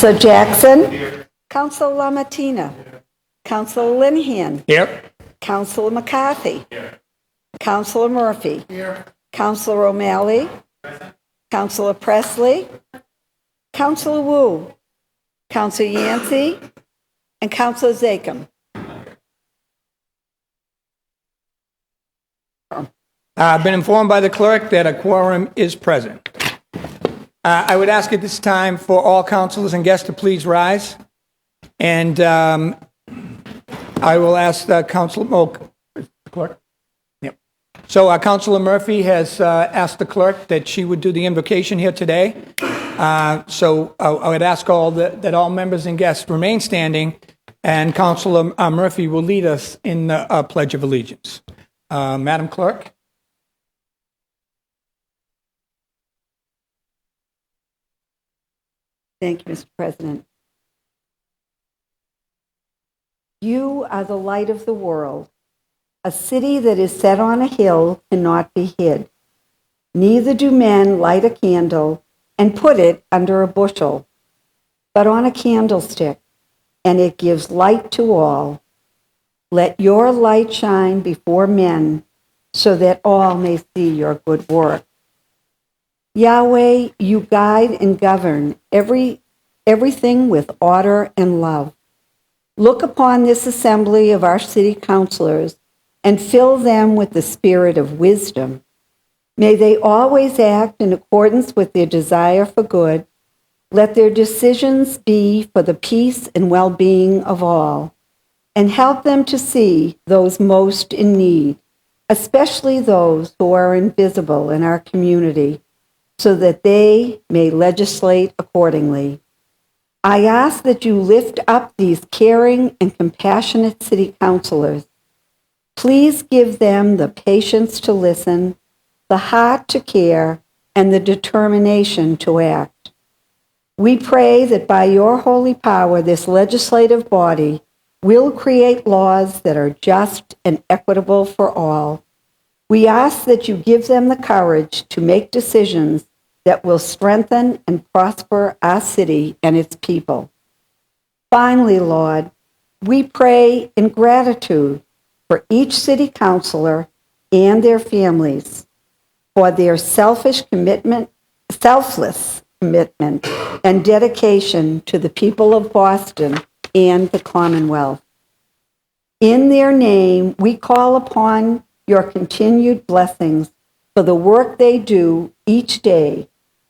Counselor Jackson. Counselor LaMattina. Counselor Linehan. Here. Counselor McCarthy. Counselor Murphy. Counselor O'Malley. Counselor Presley. Counselor Wu. Counselor Yancey. And Counselor Zachem. I've been informed by the clerk that a quorum is present. I would ask at this time for all councilors and guests to please rise. And I will ask Councilor clerk. Yep. So Councilor Murphy has asked the clerk that she would do the invocation here today. So I would ask that all members and guests remain standing, and Councilor Murphy will lead us in the Pledge of Allegiance. Madam Clerk. Thank you, Mr. President. You are the light of the world. A city that is set on a hill cannot be hid. Neither do men light a candle and put it under a bushel, but on a candlestick, and it gives light to all. Let your light shine before men, so that all may see your good work. Yahweh, you guide and govern everything with order and love. Look upon this assembly of our city councilors and fill them with the spirit of wisdom. May they always act in accordance with their desire for good. Let their decisions be for the peace and well-being of all, and help them to see those most in need, especially those who are invisible in our community, so that they may legislate accordingly. I ask that you lift up these caring and compassionate city councilors. Please give them the patience to listen, the heart to care, and the determination to act. We pray that by your holy power, this legislative body will create laws that are just and equitable for all. We ask that you give them the courage to make decisions that will strengthen and prosper our city and its people. Finally, Lord, we pray in gratitude for each city councilor and their families for their selfless commitment and dedication to the people of Boston and the Commonwealth. In their name, we call upon your continued blessings for the work they do each day,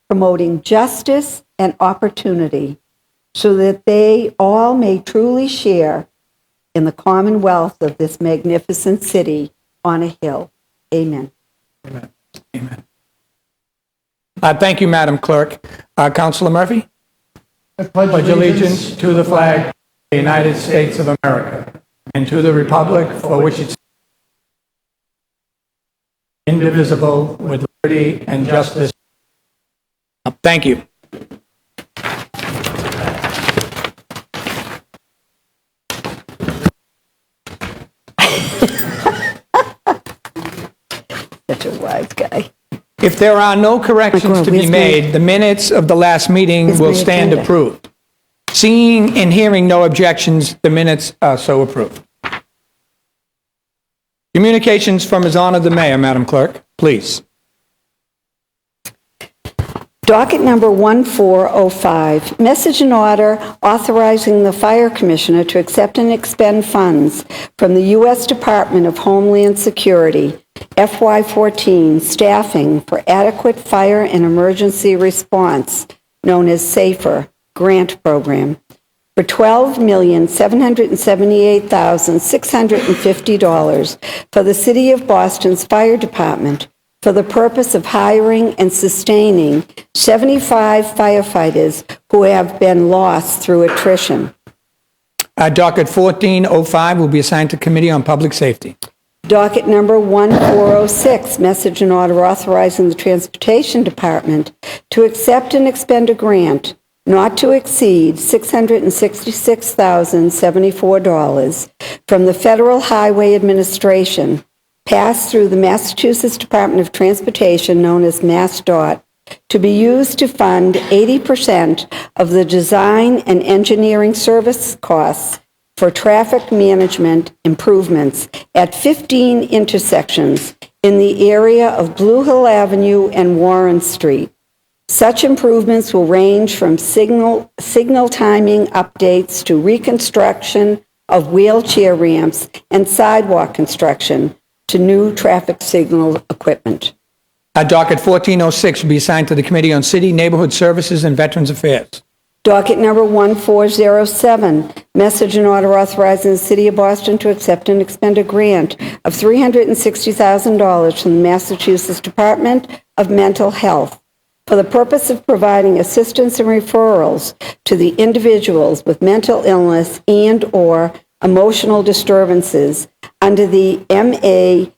promoting justice and opportunity, so that they all may truly share in the commonwealth of this magnificent city on a hill. Amen. Amen. Amen. Thank you, Madam Clerk. Councilor Murphy? I pledge allegiance to the flag of the United States of America and to the republic for which it stands, indivisible, with liberty and justice. Thank you. Such a wise guy. If there are no corrections to be made, the minutes of the last meeting will stand approved. Seeing and hearing no objections, the minutes are so approved. Communications from His Honor the Mayor, Madam Clerk, please. Docket number 1405, message and order authorizing the Fire Commissioner to accept and expend funds from the U.S. Department of Homeland Security, FY14, staffing for adequate fire and emergency response, known as SAFER, grant program, for $12,778,650 for the City of Boston's Fire Department, for the purpose of hiring and sustaining 75 firefighters who have been lost through attrition. Docket 1405 will be assigned to Committee on Public Safety. Docket number 1406, message and order authorizing the Transportation Department to accept and expend a grant not to exceed $666,074 from the Federal Highway Administration, passed through the Massachusetts Department of Transportation, known as MassDOT, to be used to fund 80% of the design and engineering service costs for traffic management improvements at 15 intersections in the area of Blue Hill Avenue and Warren Street. Such improvements will range from signal timing updates to reconstruction of wheelchair ramps and sidewalk construction to new traffic signal equipment. Docket 1406 will be assigned to the Committee on City, Neighborhood Services, and Veterans Affairs. Docket number 1407, message and order authorizing the City of Boston to accept and expend a grant of $360,000 from the Massachusetts Department of Mental Health for the purpose of providing assistance and referrals to the individuals with mental illness and/or emotional disturbances under the MADMH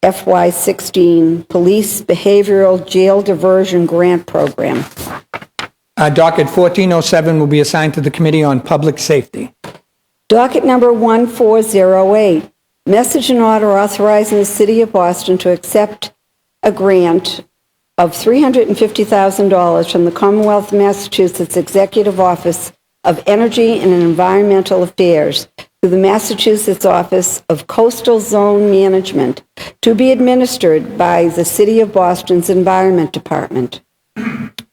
FY16 Police Behavioral Jail Diversion Grant Program. Docket 1407 will be assigned to the Committee on Public Safety. Docket number 1408, message and order authorizing the City of Boston to accept a grant of $350,000 from the Commonwealth of Massachusetts Executive Office of Energy and Environmental Affairs to the Massachusetts Office of Coastal Zone Management to be administered by the City of Boston's Environment Department.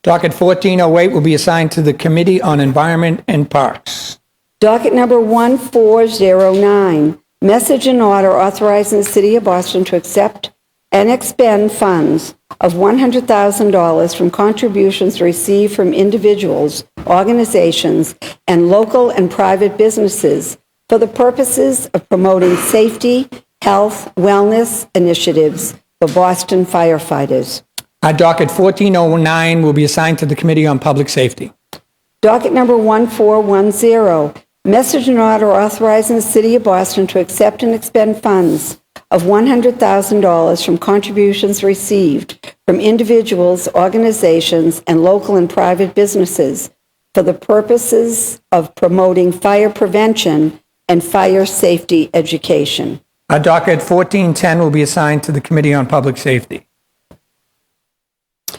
Docket 1408 will be assigned to the Committee on Environment and Parks. Docket number 1409, message and order authorizing the City of Boston to accept and expend funds of $100,000 from contributions received from individuals, organizations, and local and private businesses for the purposes of promoting safety, health, wellness initiatives for Boston firefighters. Docket 1409 will be assigned to the Committee on Public Safety. Docket number 1410, message and order authorizing the City of Boston to accept and expend funds of $100,000 from contributions received from individuals, organizations, and local and private businesses for the purposes of promoting fire prevention and fire safety education. Docket 1410 will be assigned to the Committee on Public Safety.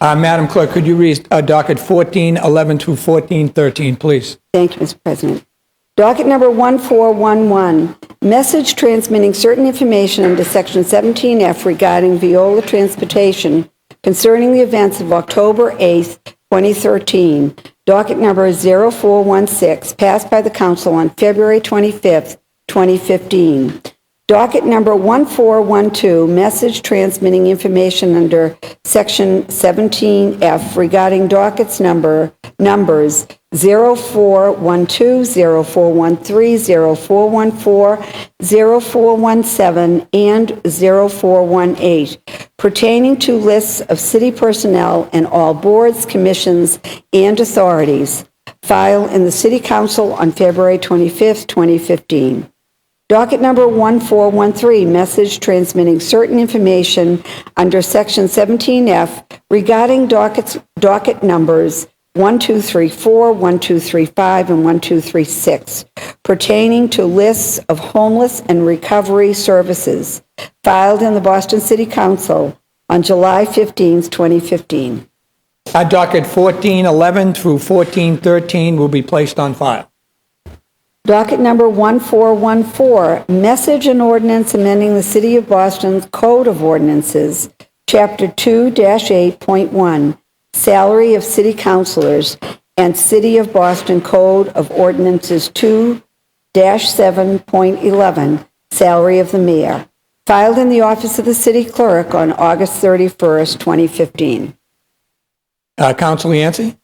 Madam Clerk, could you read docket 1411 through 1413, please? Thank you, Mr. President. Docket number 1411, message transmitting certain information under Section 17F regarding Viola Transportation concerning the events of October 8th, 2013. Docket number 0416, passed by the Council on February 25th, 2015. Docket number 1412, message transmitting information under Section 17F regarding dockets numbers 0412, 0413, 0414, 0417, and 0418, pertaining to lists of city personnel and all boards, commissions, and authorities, filed in the City Council on February 25th, 2015. Docket number 1413, message transmitting certain information under Section 17F regarding docket numbers 1234, 1235, and 1236, pertaining to lists of homeless and recovery services, filed in the Boston City Council on July 15th, 2015. Docket 1411 through 1413 will be placed on file. Docket number 1414, message and ordinance amending the City of Boston's Code of Ordinances, Chapter 2-8.1, Salary of City Councilors, and City of Boston Code of Ordinances 2-7.11, Salary of the Mayor, filed in the Office of the City Clerk on August 31st, 2015. Councilor Yancey?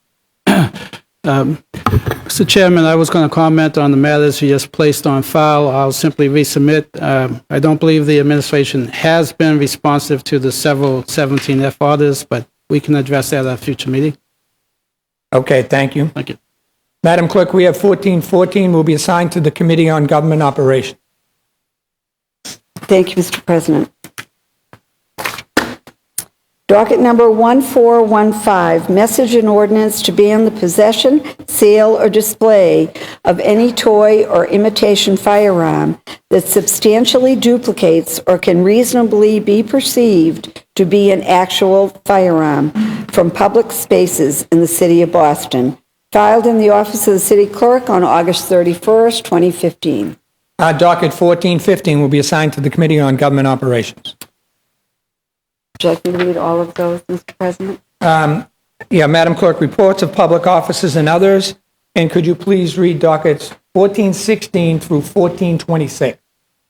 Mr. Chairman, I was going to comment on the matters you just placed on file. I'll simply resubmit. I don't believe the administration has been responsive to the several 17F orders, but we can address that at a future meeting. Okay, thank you. Thank you. Madam Clerk, we have 1414 will be assigned to the Committee on Government Operations. Thank you, Mr. President. Docket number 1415, message and ordinance to ban the possession, sale, or display of any toy or imitation firearm that substantially duplicates or can reasonably be perceived to be an actual firearm from public spaces in the city of Boston, filed in the office of the city clerk on August 31st, 2015. Docket 1415 will be assigned to the Committee on Government Operations. Would you like me to read all of those, Mr. President? Yeah, Madam Clerk, reports of public offices and others. And could you please read dockets 1416 through 1426?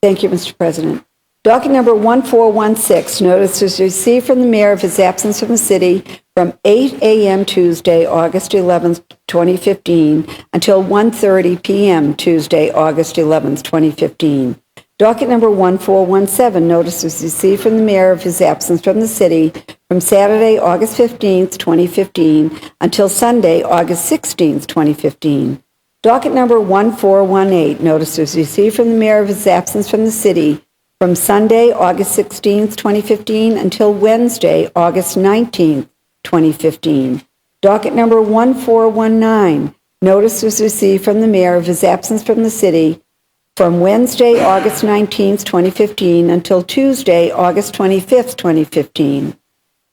Thank you, Mr. President. Docket number 1416, notice is received from the mayor of his absence from the city from 8 a.m. Tuesday, August 11th, 2015, until 1:30 p.m. Tuesday, August 11th, 2015. Docket number 1417, notice is received from the mayor of his absence from the city from Saturday, August 15th, 2015, until Sunday, August 16th, 2015. Docket number 1418, notice is received from the mayor of his absence from the city from Sunday, August 16th, 2015, until Wednesday, August 19th, 2015. Docket number 1419, notice was received from the mayor of his absence from the city from Wednesday, August 19th, 2015, until Tuesday, August 25th, 2015.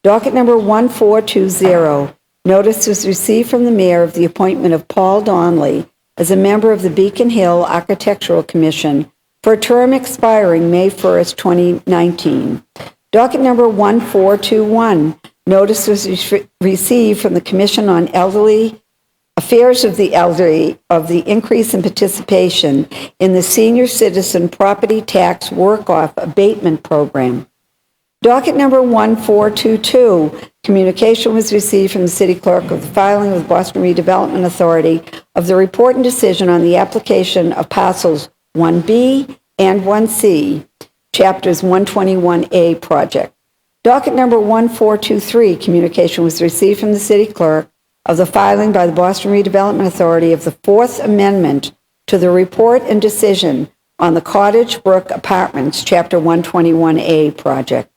Docket number 1420, notice was received from the mayor of the appointment of Paul Donnelly as a member of the Beacon Hill Architectural Commission for a term expiring May 1st, 2019. Docket number 1421, notice was received from the Commission on Elderly Affairs of the Elderly of the increase in participation in the Senior Citizen Property Tax Work-Off Abatement Program. Docket number 1422, communication was received from the city clerk of the filing with Boston Redevelopment Authority of the report and decision on the application of parcels 1B and 1C, chapters 121A project. Docket number 1423, communication was received from the city clerk of the filing by the Boston Redevelopment Authority of the Fourth Amendment to the report and decision on the Cottage Brook Apartments, Chapter 121A project.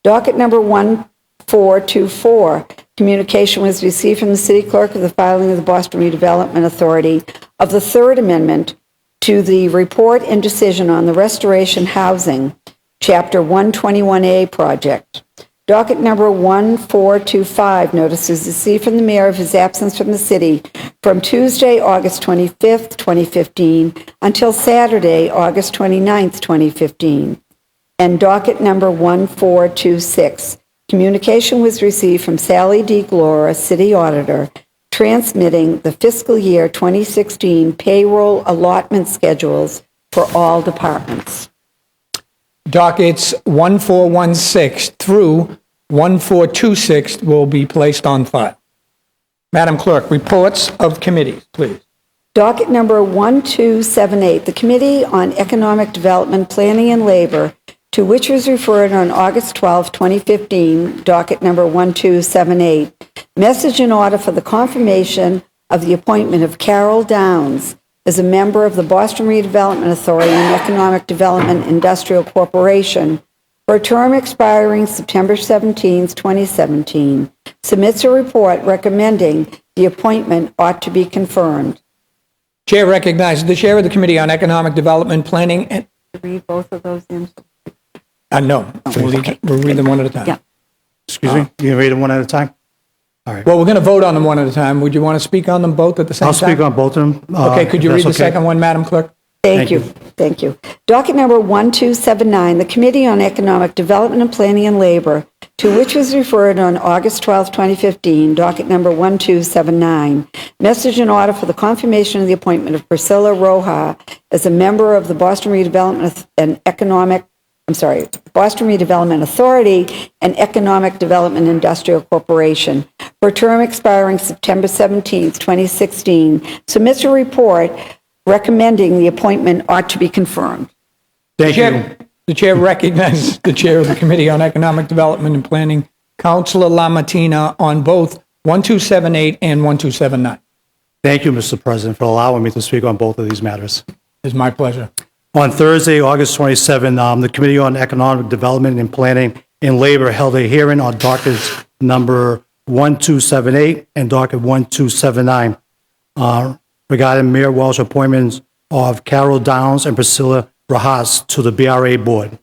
Docket number 1424, communication was received from the city clerk of the filing of the Boston Redevelopment Authority of the Third Amendment to the report and decision on the Restoration Housing, Chapter 121A project. Docket number 1425, notices received from the mayor of his absence from the city from Tuesday, August 25th, 2015, until Saturday, August 29th, 2015. And docket number 1426, communication was received from Sally D. Glora, city auditor, transmitting the fiscal year 2016 payroll allotment schedules for all departments. Dockets 1416 through 1426 will be placed on file. Madam Clerk, reports of committees, please. Docket number 1278, the Committee on Economic Development, Planning, and Labor, to which was referred on August 12, 2015, docket number 1278, message in order for the confirmation of the appointment of Carol Downs as a member of the Boston Redevelopment Authority and Economic Development Industrial Corporation for a term expiring September 17, 2017, submits a report recommending the appointment ought to be confirmed. Chair recognizes the Chair of the Committee on Economic Development, Planning, and... Read both of those in. No, we'll read them one at a time. Yeah. Excuse me? You can read them one at a time? Well, we're going to vote on them one at a time. Would you want to speak on them both at the same I'll time? speak on both of them. Okay, could you if read the that's okay. second one, Madam Clerk? Thank you. Thank you. Docket number 1279, the Committee on Economic Development and Planning and Labor, to which was referred on August 12, 2015, docket number 1279, message in order for the confirmation of the appointment of Priscilla Roja as a member of the Boston Redevelopment and Boston Redevelopment Authority and Economic Development Industrial Corporation for a term expiring September 17, 2016, submits a report recommending the appointment ought to be confirmed. Thank you. The Chair recognizes the Chair of the Committee on Economic Development and Planning, Councilor LaMattina, on both 1278 and 1279. Thank you, Mr. President, for allowing me to speak on both of these matters. It's my pleasure. On Thursday, August 27, the Committee on Economic Development and Planning and Labor held a hearing on dockets number 1278 and docket 1279 regarding Mayor Walsh appointments of Carol Downs and Priscilla Rajas to the BRA board.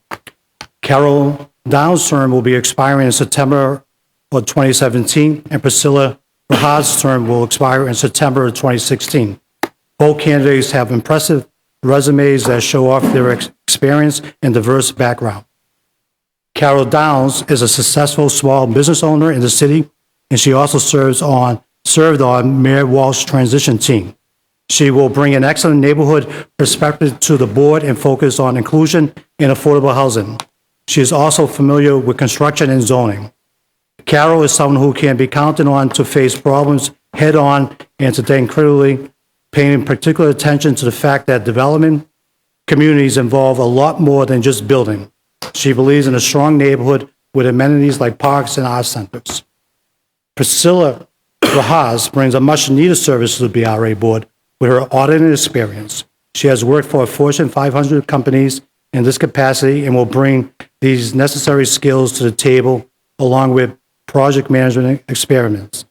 Carol Downs' term will be expiring in September of 2017, and Priscilla Rajas' term will expire in September of 2016. Both candidates have impressive resumes that show off their experience and diverse background. Carol Downs is a successful small business owner in the city, and she also served on Mayor Walsh's transition team. She will bring an excellent neighborhood perspective to the board and focus on inclusion and affordable housing. She is also familiar with construction and zoning. Carol is someone who can be counted on to face problems head-on and to think critically, paying particular attention to the fact that development communities involve a lot more than just building. She believes in a strong neighborhood with amenities like parks and art centers. Priscilla Rajas brings a much-needed service to the BRA board with her auditing experience. She has worked for Fortune 500 companies in this capacity and will bring these necessary skills to the table along with project management experience.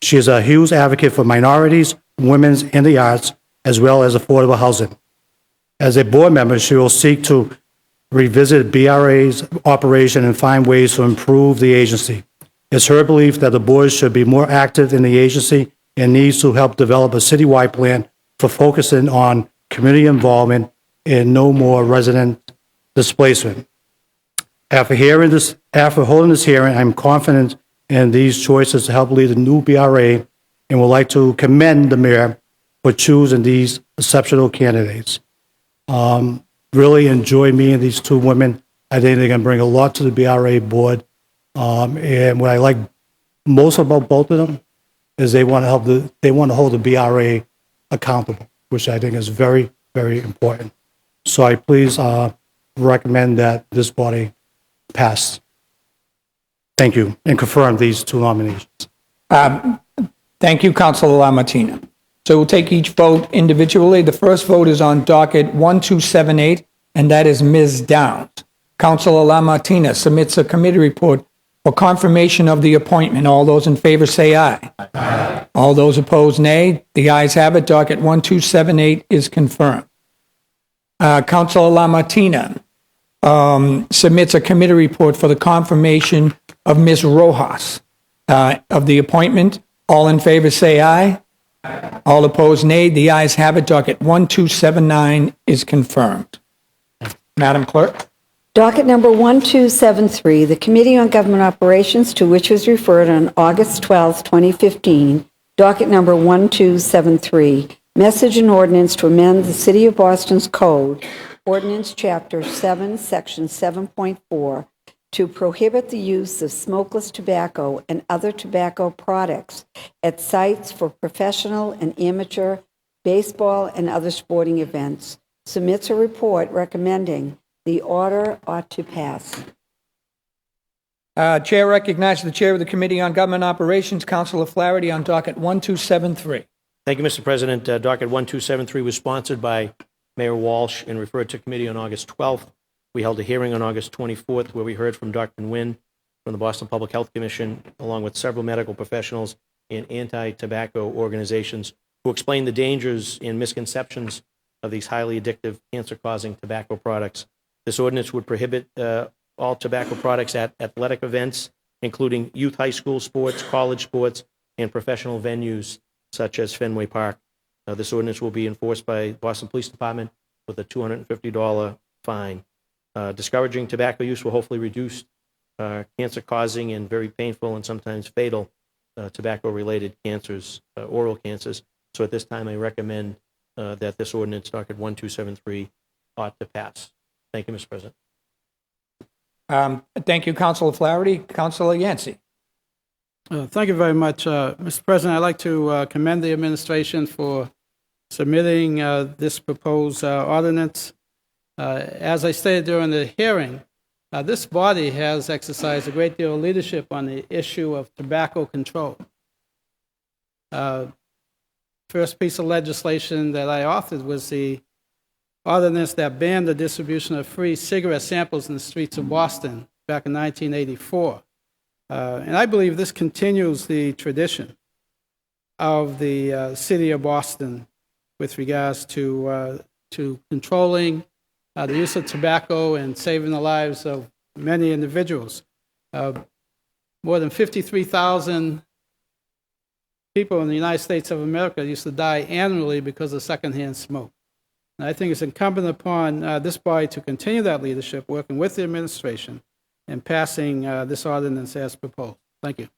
She is a huge advocate for minorities, women, and the arts, as well as affordable housing. As a board member, she will seek to revisit BRA's operation and find ways to improve the agency. It's her belief that the board should be more active in the agency and needs to help develop a citywide plan for focusing on community involvement and no more resident displacement. After holding this hearing, I'm confident in these choices to help lead the new BRA and would like to commend the mayor for choosing these exceptional candidates. Really enjoy meeting these two women. I think they can bring a lot to the BRA board. And what I like most about both of them is they want to hold the BRA accountable, which I think is very, very important. So I please recommend that this body pass. Thank you, and confirm these two nominations. Thank you, Councilor LaMartina. So we'll take each vote individually. The first vote is on docket 1278, and that is Ms. Downs. Councilor LaMartina submits a committee report for confirmation of the appointment. All those in favor say aye. Aye. All those opposed, nay. The ayes have it. Docket 1278 is confirmed. Councilor LaMartina submits a committee report for the confirmation of Ms. Rojas of the appointment. All in favor say aye. Aye. All opposed, nay. The ayes have it. Docket 1279 is confirmed. Madam Clerk. Docket number 1273, the Committee on Government Operations, to which was referred on August 12, 2015. Docket number 1273, message and ordinance to amend the City of Boston's Code, Ordinance Chapter 7, Section 7.4, to prohibit the use of smokeless tobacco and other tobacco products at sites for professional and amateur baseball and other sporting events. Submits a report recommending the order ought to pass. Chair recognizes the Chair of the Committee on Government Operations, Councilor Flaherty, on docket 1273. Thank you, Mr. President. Docket 1273 was sponsored by Mayor Walsh and referred to committee on August 12th. We held a hearing on August 24th where we heard from Dr. Nguyen from the Boston Public Health Commission, along with several medical professionals and anti-tobacco organizations who explained the dangers and misconceptions of these highly addictive, cancer-causing tobacco products. This ordinance would prohibit all tobacco products at athletic events, including youth high school sports, college sports, and professional venues such as Fenway Park. This ordinance will be enforced by Boston Police Department with a $250 fine. Discouraging tobacco use will hopefully reduce cancer-causing and very painful and sometimes fatal tobacco-related cancers, oral cancers. So at this time, I recommend that this ordinance, docket 1273, ought to pass. Thank you, Mr. President. Thank you, Councilor Flaherty. Councilor Yancey. Thank you very much, Mr. President. I'd like to commend the administration for submitting this proposed ordinance. As I stated during the hearing, this body has exercised a great deal of leadership on the issue of tobacco control. First piece of legislation that I authored was the ordinance that banned the distribution of free cigarette samples in the streets of Boston back in 1984. And I believe this continues the tradition of the city of Boston with regards to controlling the use of tobacco and saving the lives of many individuals. More than 53,000 people in the United States of America used to die annually because of secondhand smoke. And I think it's incumbent upon this body to continue that leadership, working with the administration and passing this ordinance as proposed. Thank you.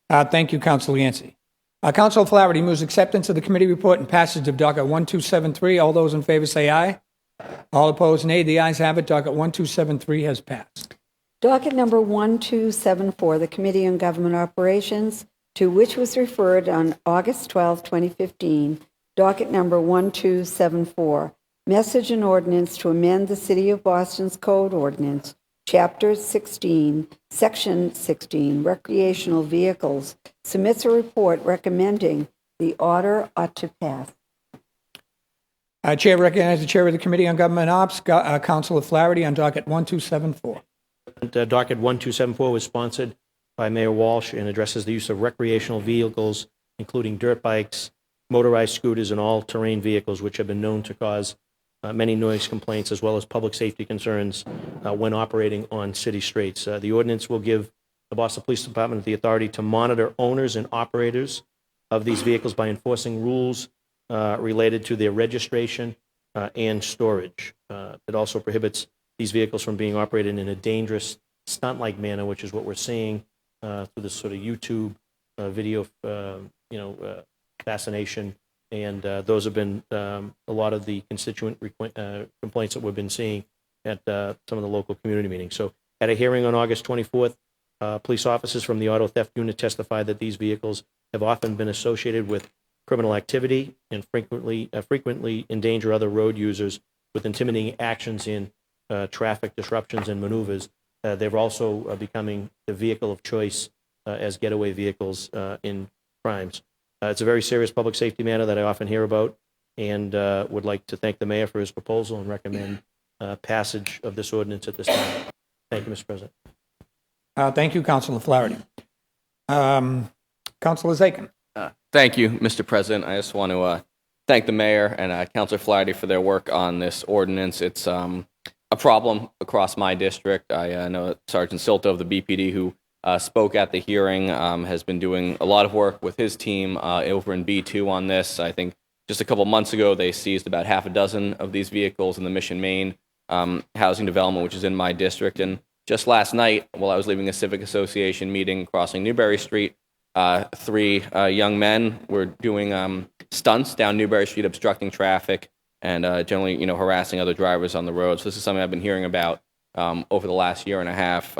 Thank you, Councilor Yancey. Councilor Flaherty moves acceptance of the committee report and passage of docket 1273. All those in favor say aye. All opposed, nay. The ayes have it. Docket 1273 has passed. Docket number 1274, the Committee on Government Operations, to which was referred on August 12, 2015. Docket number 1274, message and ordinance to amend the City of Boston's Code Ordinance, Chapter 16, Section 16, recreational vehicles, submits a report recommending the order ought to pass. Chair recognizes the Chair of the Committee on Government Ops, Councilor Flaherty, on docket 1274. Docket 1274 was sponsored by Mayor Walsh and addresses the use of recreational vehicles, including dirt bikes, motorized scooters, and all-terrain vehicles, which have been known to cause many noise complaints as well as public safety concerns when operating on city streets. The ordinance will give the Boston Police Department the authority to monitor owners and operators of these vehicles by enforcing rules related to their registration and storage. It also prohibits these vehicles from being operated in a dangerous stunt-like manner, which is what we're seeing through this sort of YouTube video, fascination. And those have been a lot of the constituent complaints that we've been seeing at some of the local community meetings. So at a hearing on August 24th, police officers from the auto theft unit testified that these vehicles have often been associated with criminal activity and frequently endanger other road users with intimidating actions in traffic disruptions and maneuvers. They're also becoming the vehicle of choice as getaway vehicles in crimes. It's a very serious public safety matter that I often hear about, and would like to thank the mayor for his proposal and recommend passage of this ordinance at this time. Thank you, Mr. President. Thank you, Councilor Flaherty. Councilor Zakin. Thank you, Mr. President. I just want to thank the mayor and Councilor Flaherty for their work on this ordinance. It's a problem across my district. I know Sergeant Silta of the BPD, who spoke at the hearing, has been doing a lot of work with his team over in B2 on this. I think just a couple months ago, they seized about half a dozen of these vehicles in the Mission Main housing development, which is in my district. And just last night, while I was leaving a civic association meeting crossing Newbury Street, three young men were doing stunts down Newbury Street, obstructing traffic and generally, harassing other drivers on the road. So this is something I've been hearing about over the last year and a half,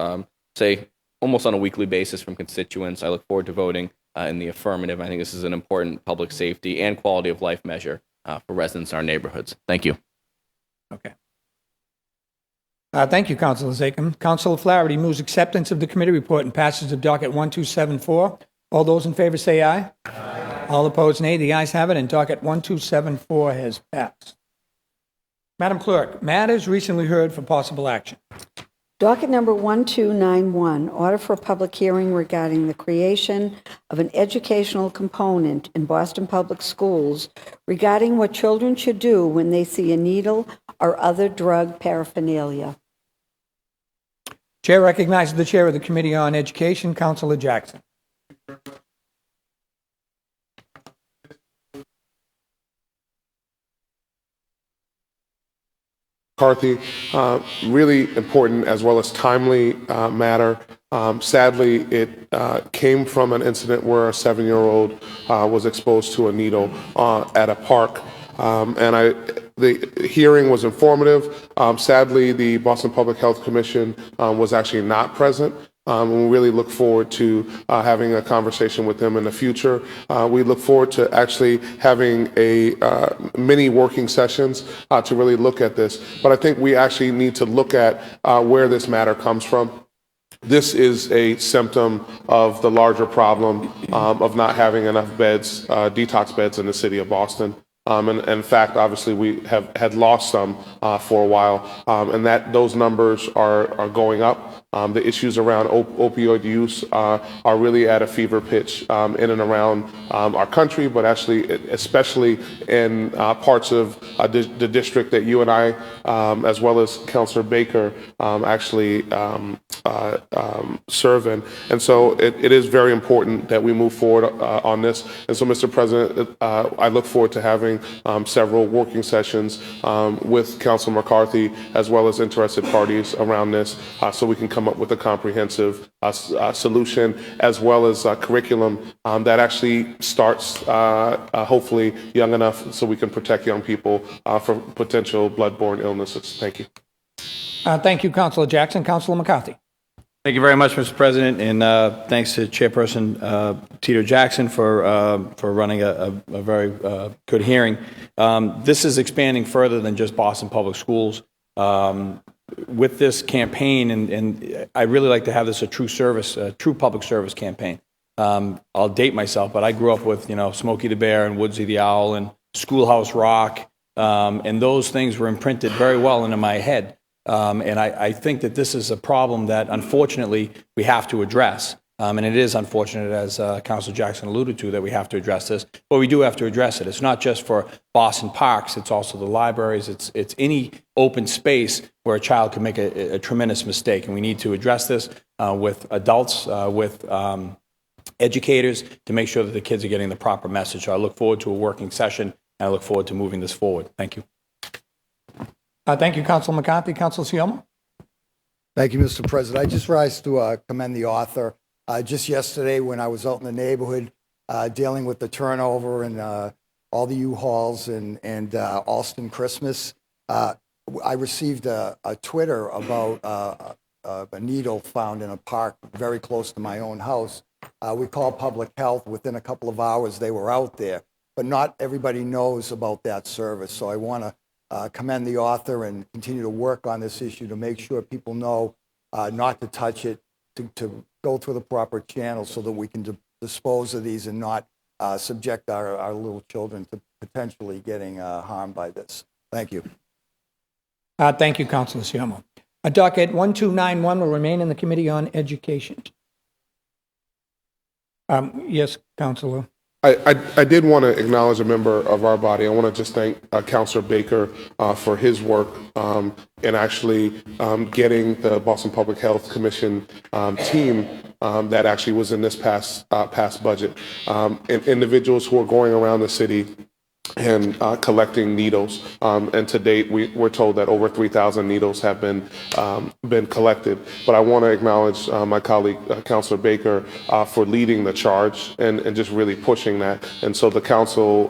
say almost on a weekly basis from constituents. I look forward to voting in the affirmative. I think this is an important public safety and quality of life measure for residents in our neighborhoods. Thank you. Okay. Thank you, Councilor Zakin. Councilor Flaherty moves acceptance of the committee report and passage of docket 1274. All those in favor say aye. Aye. All opposed, nay. The ayes have it, and docket 1274 has passed. Madam Clerk, matters recently heard for possible action. Docket number 1291, order for a public hearing regarding the creation of an educational component in Boston Public Schools regarding what children should do when they see a needle or other drug paraphernalia. Chair recognizes the Chair of the Committee on Education, Councilor Jackson. McCarthy, really important as well as timely matter. Sadly, it came from an incident where a 7-year-old was exposed to a needle at a park. The hearing was informative. Sadly, the Boston Public Health Commission was actually not present. We really look forward to having a conversation with them in the future. We look forward to actually having a many working sessions to really look at this. But I think we actually need to look at where this matter comes from. This is a symptom of the larger problem of not having enough beds, detox beds in the city of Boston. And in fact, obviously, we have had lost some for a while, and that those numbers are going up. The issues around opioid use are really at a fever pitch in and around our country, but actually, especially in parts of the district that you and I, as well as Councilor Baker, actually serve in. And so it is very important that we move forward on this. And so, Mr. President, I look forward to having several working sessions with Councilor McCarthy as well as interested parties around this so we can come up with a comprehensive solution as well as curriculum that actually starts hopefully young enough so we can protect young people from potential bloodborne illnesses. Thank you. Thank you, Councilor Jackson. Councilor McCarthy. Thank you very much, Mr. President, and thanks to Chairperson Tito Jackson for running a very good hearing. This is expanding further than just Boston Public Schools. With this campaign, and I really like to have this a true public service campaign. I'll date myself, but I grew up with Smokey the Bear and Woodsy the Owl and Schoolhouse Rock, and those things were imprinted very well into my head. And I think that this is a problem that, unfortunately, we have to address. And it is unfortunate, as Councilor Jackson alluded to, that we have to address this. But we do have to address it. It's not just for Boston parks. It's also the libraries. It's any open space where a child can make a tremendous mistake. And we need to address this with adults, with educators, to make sure that the kids are getting the proper message. So I look forward to a working session, and I look forward to moving this forward. Thank you. Thank you, Councilor McCarthy. Councilor Cioma. Thank you, Mr. President. I just rise to commend the author. Just yesterday, when I was out in the neighborhood dealing with the turnover and all the U-Hauls and Alston Christmas, I received a Twitter about a needle found in a park very close to my own house. We called public health. Within a couple of hours, they were out there. But not everybody knows about that service. So I want to commend the author and continue to work on this issue to make sure people know not to touch it, to go through the proper channels so that we can dispose of these and not subject our little children to potentially getting harmed by this. Thank you. Thank you, Councilor Cioma. Docket 1291 will remain in the Committee on Education. Yes, Councilor. I did want to acknowledge a member of our body. I want to just thank Councilor Baker for his work in actually getting the Boston Public Health Commission team that actually was in this past budget. And individuals who are going around the city and collecting needles. And to date, we're told that over 3,000 needles have been collected. But I want to acknowledge my colleague, Councilor Baker, for leading the charge and just really pushing that. And so the council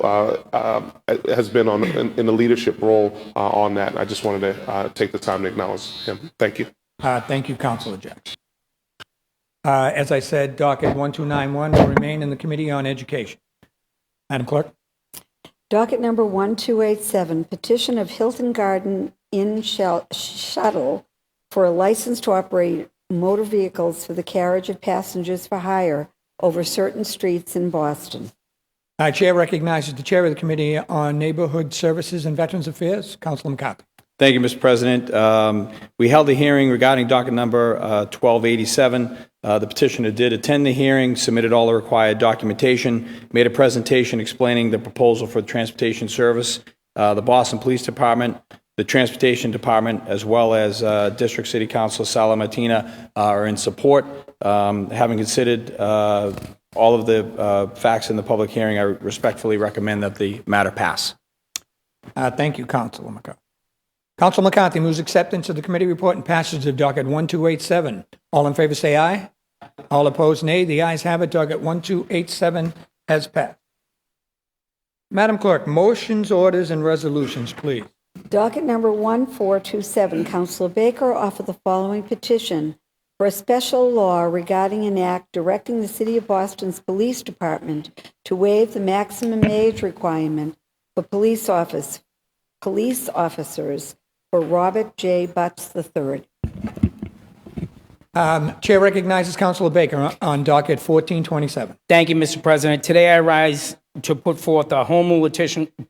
has been in the leadership role on that. I just wanted to take the time to acknowledge him. Thank you. Thank you, Councilor Jackson. As I said, docket 1291 will remain in the Committee on Education. Madam Clerk. Docket number 1287, petition of Hilton Garden Inn Shuttle for a license to operate motor vehicles for the carriage of passengers for hire over certain streets in Boston. Chair recognizes the Chair of the Committee on Neighborhood Services and Veterans Affairs, Councilor McCarthy. Thank you, Mr. President. We held a hearing regarding docket number 1287. The petitioner did attend the hearing, submitted all the required documentation, made a presentation explaining the proposal for the transportation service. The Boston Police Department, the Transportation Department, as well as District City Council Sala Martina are in support. Having considered all of the facts in the public hearing, I respectfully recommend that the matter pass. Thank you, Councilor McCarthy. Councilor McCarthy moves acceptance of the committee report and passage of docket 1287. All in favor say aye. All opposed nay. The ayes have it. Docket 1287 has passed. Madam Clerk, motions, orders, and resolutions, please. Docket number 1427, Councilor Baker offered the following petition for a special law regarding an act directing the City of Boston's Police Department to waive the maximum age requirement for police officers for Robert J. Butts III. Chair recognizes Councilor Baker on docket 1427. Thank you, Mr. President. Today I rise to put forth a home rule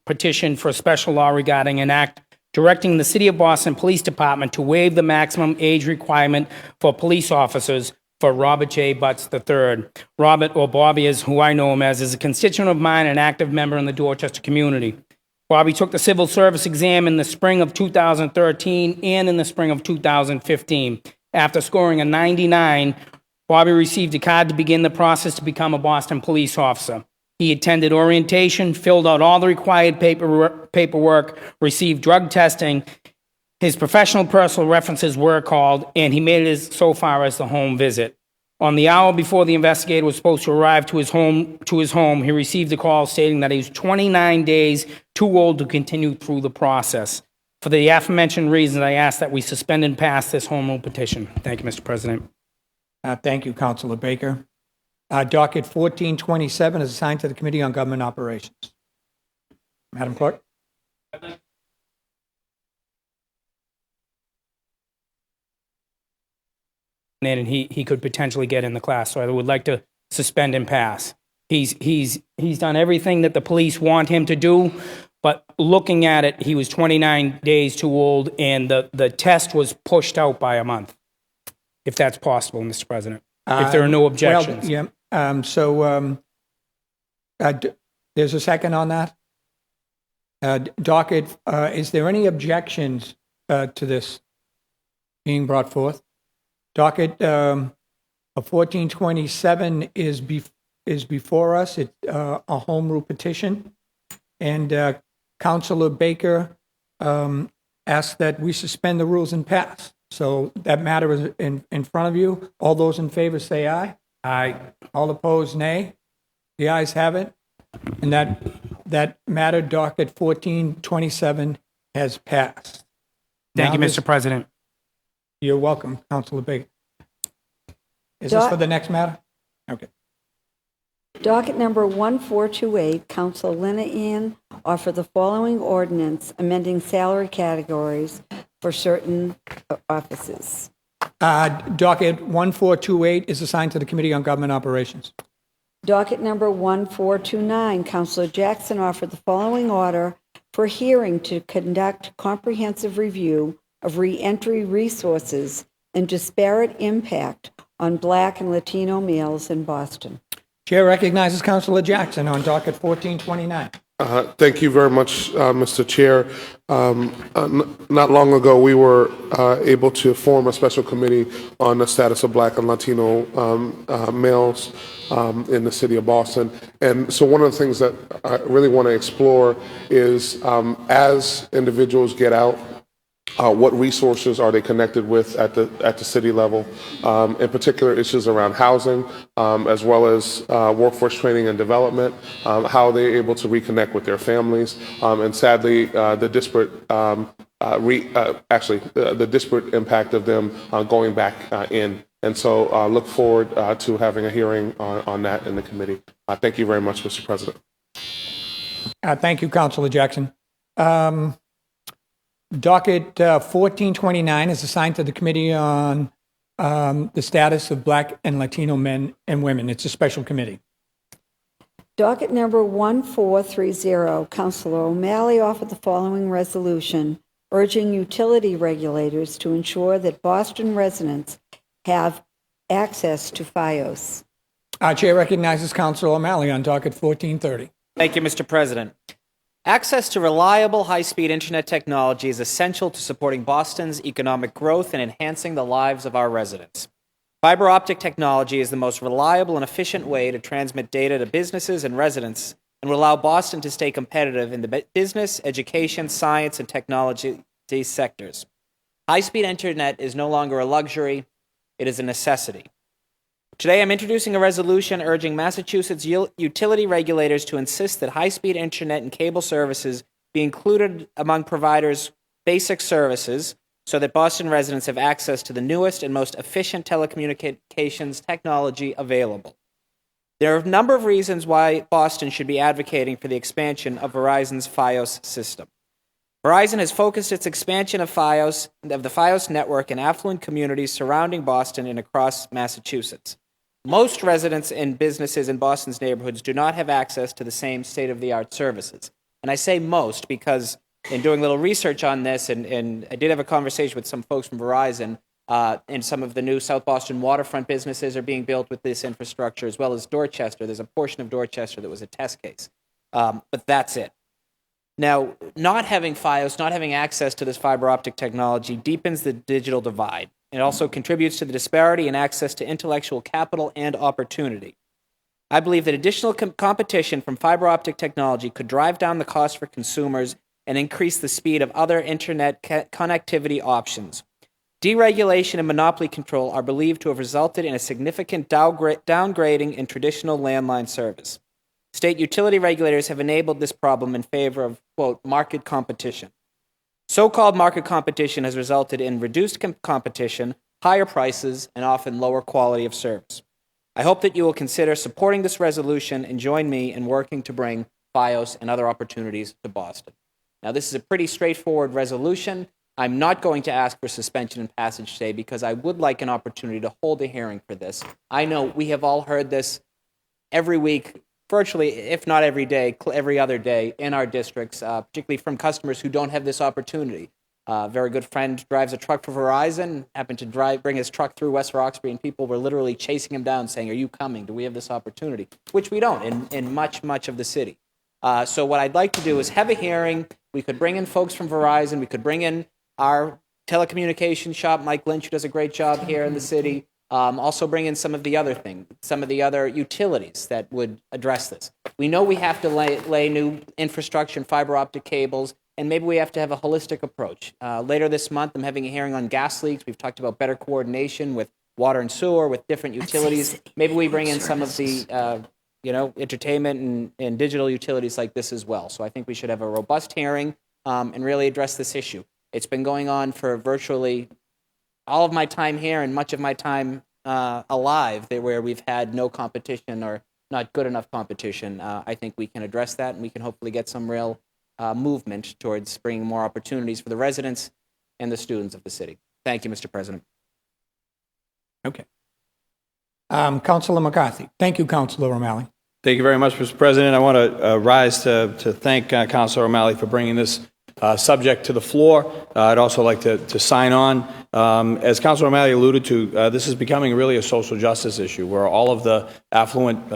petition for a special law regarding an act directing the City of Boston Police Department to waive the maximum age requirement for police officers for Robert J. Butts III. Robert, or Bobby, is who I know him as, is a constituent of mine and an active member in the Dorchester community. Bobby took the civil service exam in the spring of 2013 and in the spring of 2015. After scoring a 99, Bobby received a card to begin the process to become a Boston police officer. He attended orientation, filled out all the required paperwork, received drug testing. His professional personal references were called, and he made it so far as the home visit. On the hour before the investigator was supposed to arrive to his home, he received a call stating that he was 29 days too old to continue through the process. For the aforementioned reasons, I ask that we suspend and pass this home rule petition. Thank you, Mr. President. Thank you, Councilor Baker. Docket 1427 is assigned to the Committee on Government Operations. Madam Clerk? And he could potentially get in the class, so I would like to suspend and pass. He's done everything that the police want him to do, but looking at it, he was 29 days too old, and the test was pushed out by a month, if that's possible, Mr. President. If there are no objections. Well, yeah. There's a second on that? Docket, is there any objections to this being brought forth? Docket 1427 is before us. It's a home rule petition. And Councilor Baker asked that we suspend the rules and pass. So that matter is in front of you. All those in favor say aye. Aye. All opposed, nay. The ayes have it. And that matter, docket 1427, has passed. Thank you, Now Mr. President. You're welcome, Councilor Baker. Is this for the next matter? Okay. Docket number 1428, Council Lena Ian offered the following ordinance amending salary categories for certain offices. Docket 1428 is assigned to the Committee on Government Operations. Docket number 1429, Councilor Jackson offered the following order for hearing to conduct comprehensive review of reentry resources and disparate impact on Black and Latino males in Boston. Chair recognizes Councilor Jackson on docket 1429. Thank you very much, Mr. Chair. Not long ago, we were able to form a special committee on the status of Black and Latino males in the city of Boston. And so one of the things that I really want to explore is as individuals get out, what resources are they connected with at the city level, in particular issues around housing, as well as workforce training and development, how they're able to reconnect with their families, and sadly, the disparate the disparate impact of them going back in. And so look forward to having a hearing on that in the committee. Thank you very much, Mr. President. Thank you, Councilor Jackson. Docket 1429 is assigned to the Committee on the Status of Black and Latino Men and Women. It's a special committee. Docket number 1430, Councilor O'Malley offered the following resolution urging utility regulators to ensure that Boston residents have access to FiOS. Chair recognizes Councilor O'Malley on docket 1430. Thank you, Mr. President. Access to reliable, high-speed internet technology is essential to supporting Boston's economic growth and enhancing the lives of our residents. Fiber optic technology is the most reliable and efficient way to transmit data to businesses and residents and will allow Boston to stay competitive in the business, education, science, and technology sectors. High-speed internet is no longer a luxury, it is a necessity. Today, I'm introducing a resolution urging Massachusetts utility regulators to insist that high-speed internet and cable services be included among providers' basic services so that Boston residents have access to the newest and most efficient telecommunications technology available. There are a number of reasons why Boston should be advocating for the expansion of Verizon's FiOS system. Verizon has focused its expansion of the FiOS network in affluent communities surrounding Boston and across Massachusetts. Most residents and businesses in Boston's neighborhoods do not have access to the same state-of-the-art services. And I say most because in doing a little research on this, and I did have a conversation with some folks from Verizon, and some of the new South Boston waterfront businesses are being built with this infrastructure, as well as Dorchester. There's a portion of Dorchester that was a test case. But that's it. Now, not having FiOS, not having access to this fiber optic technology deepens the digital divide. It also contributes to the disparity in access to intellectual capital and opportunity. I believe that additional competition from fiber optic technology could drive down the cost for consumers and increase the speed of other internet connectivity options. Deregulation and monopoly control are believed to have resulted in a significant downgrading in traditional landline service. State utility regulators have enabled this problem in favor of, quote, market competition. So-called market competition has resulted in reduced competition, higher prices, and often lower quality of service. I hope that you will consider supporting this resolution and join me in working to bring FiOS and other opportunities to Boston. Now, this is a pretty straightforward resolution. I'm not going to ask for suspension and passage today because I would like an opportunity to hold a hearing for this. I know we have all heard this every week, virtually, if not every day, every other day in our districts, particularly from customers who don't have this opportunity. A very good friend drives a truck for Verizon, happened to bring his truck through West Roxbury, and people were literally chasing him down saying, are you coming? Do we have this opportunity? Which we don't in much of the city. So what I'd like to do is have a hearing. We could bring in folks from Verizon. We could bring in our telecommunications shop, Mike Lynch, who does a great job here in the city. Also bring in some of the other things, some of the other utilities that would address this. We know we have to lay new infrastructure and fiber optic cables, and maybe we have to have a holistic approach. Later this month, I'm having a hearing on gas leaks. We've talked about better coordination with water and sewer, with different utilities. Maybe we bring in some of the entertainment and digital utilities like this as well. So I think we should have a robust hearing and really address this issue. It's been going on for virtually all of my time here and much of my time alive, where we've had no competition or not good enough competition. I think we can address that, and we can hopefully get some real movement towards bringing more opportunities for the residents and the students of the city. Thank you, Mr. President. Okay. Councilor McCarthy. Thank you, Councilor O'Malley. Thank you very much, Mr. President. I want to rise to thank Councilor O'Malley for bringing this subject to the floor. I'd also like to sign on. As Councilor O'Malley alluded to, this is becoming really a social justice issue where all of the affluent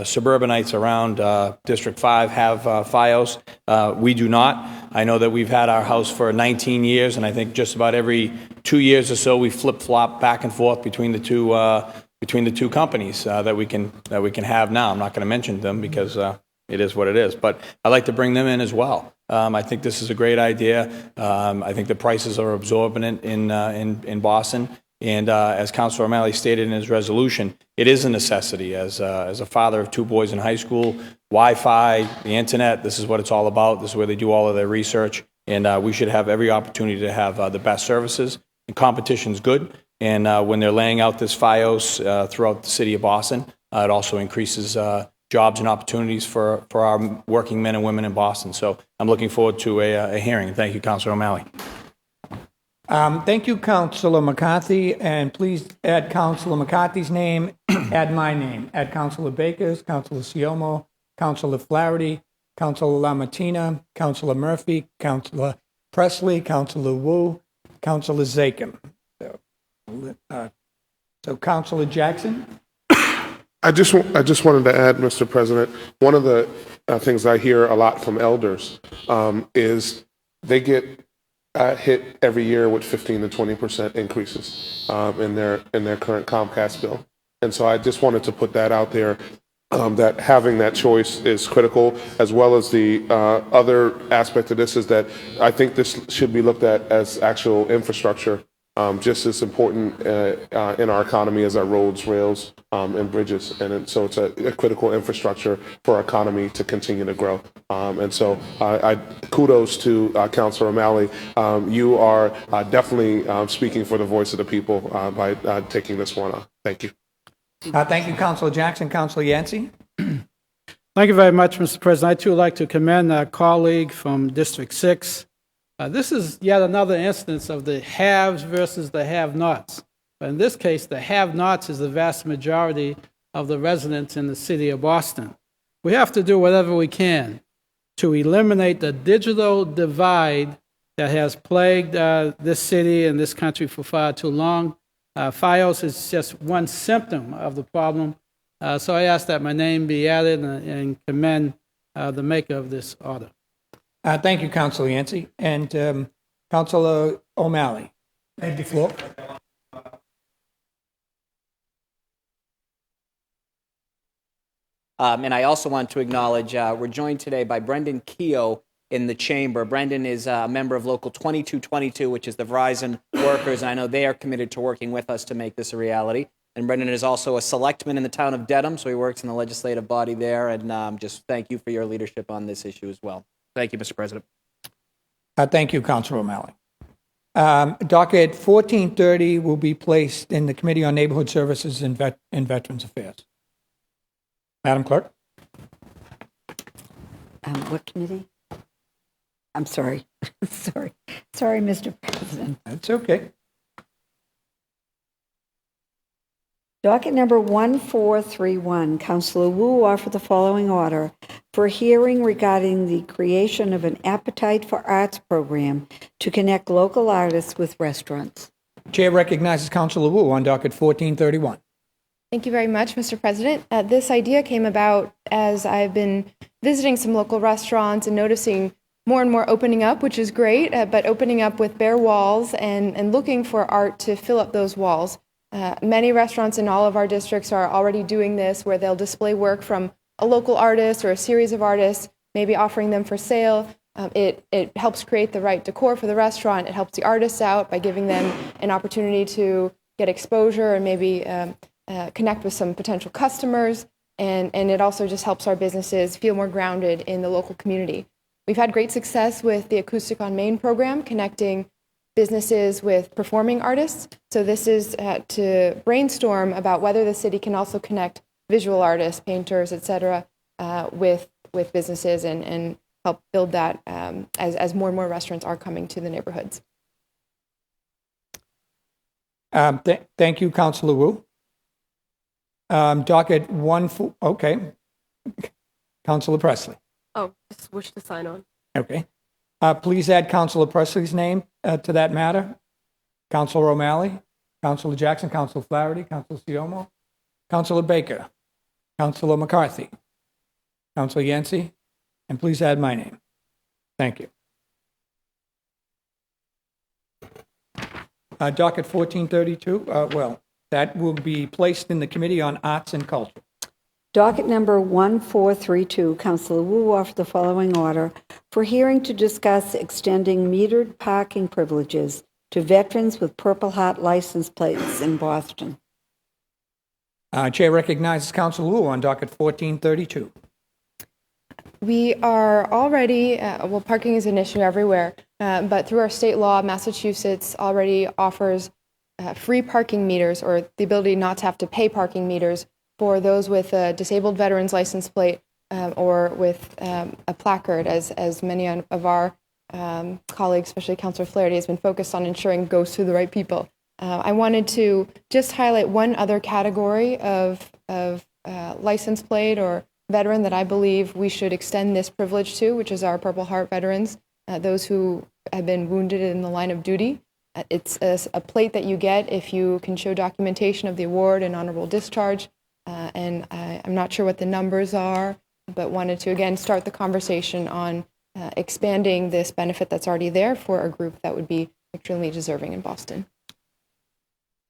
suburbanites around District 5 have FiOS. We do not. I know that we've had our house for 19 years, and I think just about every 2 years or so we flip-flop back and forth between the two companies that we can have now. I'm not going to mention them because it is what it is, but I'd like to bring them in as well. I think this is a great idea. I think the prices are exorbitant in Boston, and as Councilor O'Malley stated in his resolution, it is a necessity. As a father of two boys in high school, Wi-Fi, the internet, this is what it's all about. This is where they do all of their research, and we should have every opportunity to have the best services. And competition's good, and when they're laying out this FiOS throughout the city of Boston, it also increases jobs and opportunities for our working men and women in Boston. So I'm looking forward to a hearing. Thank you, Councilor O'Malley. Thank you, Councilor McCarthy, and please add Councilor McCarthy's name, add my name, add Councilor Baker's, Councilor Siomo, Councilor Flaherty, Councilor LaMartina, Councilor Murphy, Councilor Presley, Councilor Wu, Councilor Zakim. So Councilor Jackson. I just wanted to add, Mr. President, one of the things I hear a lot from elders is they get hit every year with 15 to 20% increases in their current Comcast bill, and so I just wanted to put that out there. That having that choice is critical, as well as the other aspect of this is that I think this should be looked at as actual infrastructure. Just as important in our economy as our roads, rails, and bridges. And so it's a critical infrastructure for our economy to continue to grow. And so I kudos to Councilor O'Malley. You are definitely speaking for the voice of the people by taking this one on. Thank you. Thank you, Councilor Jackson. Councilor Yancey. Thank you very much, Mr. President. I too would like to commend our colleague from District 6. This is yet another instance of the haves versus the have-nots. But in this case, the have-nots is the vast majority of the residents in the city of Boston. We have to do whatever we can to eliminate the digital divide that has plagued this city and this country for far too long. FiOS is just one symptom of the problem. So I ask that my name be added and commend the maker of this order. Thank you, Councilor Yancey. And Councilor O'Malley, you have the floor. And I also want to acknowledge we're joined today by Brendan Keogh in the chamber. Brendan is a member of Local 2222, which is the Verizon workers, and I know they are committed to working with us to make this a reality. And Brendan is also a selectman in the town of Dedham, so he works in the legislative body there, and just thank you for your leadership on this issue as well. Thank you, Mr. President. Thank you, Councilor O'Malley. Docket 1430 will be placed in the Committee on Neighborhood Services and Veterans Affairs. Madam Clerk? What committee? I'm sorry. Sorry, Mr. President. That's okay. Docket number 1431, Councilor Wu offered the following order for a hearing regarding the creation of an Appetite for Arts program to connect local artists with restaurants. Chair recognizes Councilor Wu on docket 1431. Thank you very much, Mr. President. This idea came about as I've been visiting some local restaurants and noticing more and more opening up, which is great, but opening up with bare walls and looking for art to fill up those walls. Many restaurants in all of our districts are already doing this, where they'll display work from a local artist or a series of artists, maybe offering them for sale. It helps create the right decor for the restaurant. It helps the artists out by giving them an opportunity to get exposure and maybe connect with some potential customers. And it also just helps our businesses feel more grounded in the local community. We've had great success with the Acoustic on Main program, connecting businesses with performing artists. So this is to brainstorm about whether the city can also connect visual artists, painters, et cetera, with businesses and help build that as more and more restaurants are coming to the neighborhoods. Thank you, Councilor Wu. Docket okay. Councilor Presley. Oh, just wish to sign on. Okay. Please add Councilor Presley's name to that matter. Councilor O'Malley, Councilor Jackson, Councilor Flaherty, Councilor Siomo, Councilor Baker, Councilor McCarthy, Councilor Yancey, and please add my name. Thank you. Docket 1432, well, that will be placed in the Committee on Arts and Culture. Docket number 1432, Councilor Wu offered the following order for hearing to discuss extending metered parking privileges to veterans with Purple Heart license plates in Boston. Chair recognizes Councilor Wu on docket 1432. We are already, well, parking is an issue everywhere, but through our state law, Massachusetts already offers free parking meters, or the ability not to have to pay parking meters for those with a disabled veteran's license plate or with a placard, as many of our colleagues, especially Councilor Flaherty, has been focused on ensuring goes to the right people. I wanted to just highlight one other category of license plate or veteran that I believe we should extend this privilege to, which is our Purple Heart veterans, those who have been wounded in the line of duty. It's a plate that you get if you can show documentation of the award and honorable discharge. And I'm not sure what the numbers are, but wanted to, again, start the conversation on expanding this benefit that's already there for a group that would be extremely deserving in Boston.